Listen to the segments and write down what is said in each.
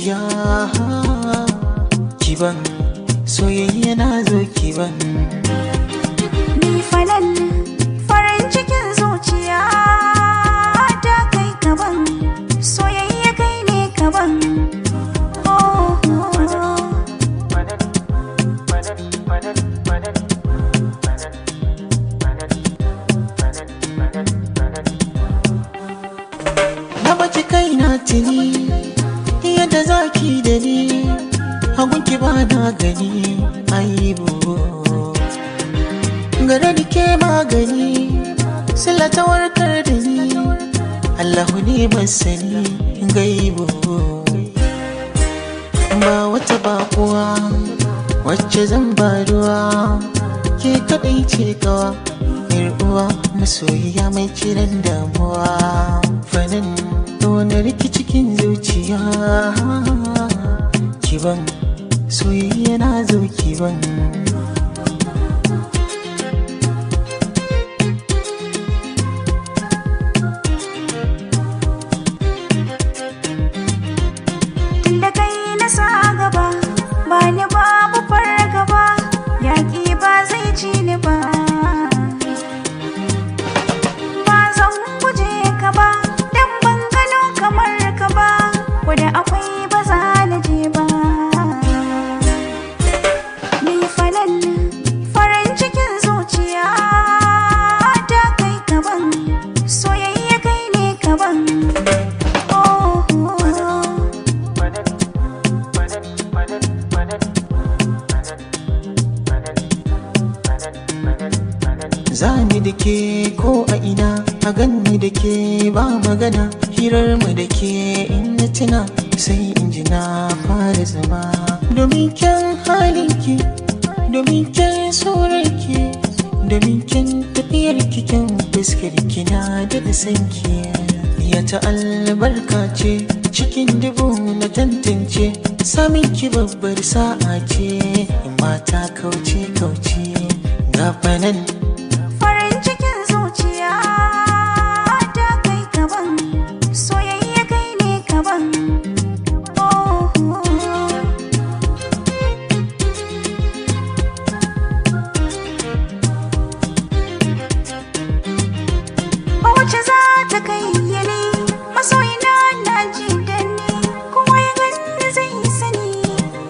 zuciya, kiban soyayya na zo kiban. Ni fanan farin cikin zuciya ta kai kaban, soyayya kai ne kaban. Na baki kaina tuni yadda zaki da ni, hagunki ba na gani aibu. Gare da ke magani sila ta warkar da ni, Allahu ne masani gaibu. Ba wata bakuwa wacce zan ba ruwa, ke kaɗai ce kawa uwa masoyiya mai ciran damuwa. Fanin wani rikici cikin zuciya, kiban soyayya na zo kiban. Tunda kai na sa gaba, ba ni babu fargaba, yaƙi ba zai ci ni ba. Ba zan guje ka ba, dan ban gano kamar ka ba, ko da akwai ba za na je ba. Ni fanan farin cikin zuciya ta kai kaban, soyayya kai ne kaban. Zani da ke ko a ina, a ganni da ke ba magana, hirar mu da ke in na tuna sai in ji na fara zama. Domin kyan halinki, domin kyan surarki, domin kyan tafiyar kyan fuskar kina da sanki. Ya ta albarka ce cikin dubu na tantance, samin ki babbar sa'a ce, mata kauce kauce gafanan. Farin cikin zuciya ta kai kaban, soyayya kai ne kaban. Wace za ta kai yini, masoyina na ji da ni, kuma ya gani zai sani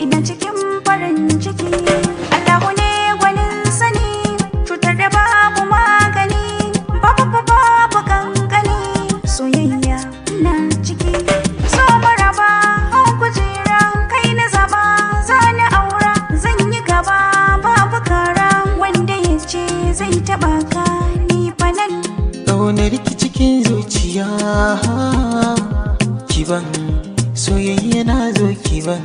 ina cikin farin ciki. Allahu ne gwanin sani, cutar da babu magani, babu kankani, soyayya na ciki. So maraba hau kujera, kai na zaba za na aura, zan yi gaba babu kara, wanda ya ce zai taɓa ka ni fanan. Ƙaunar ki cikin zuciya, kiban soyayya na zo kiban.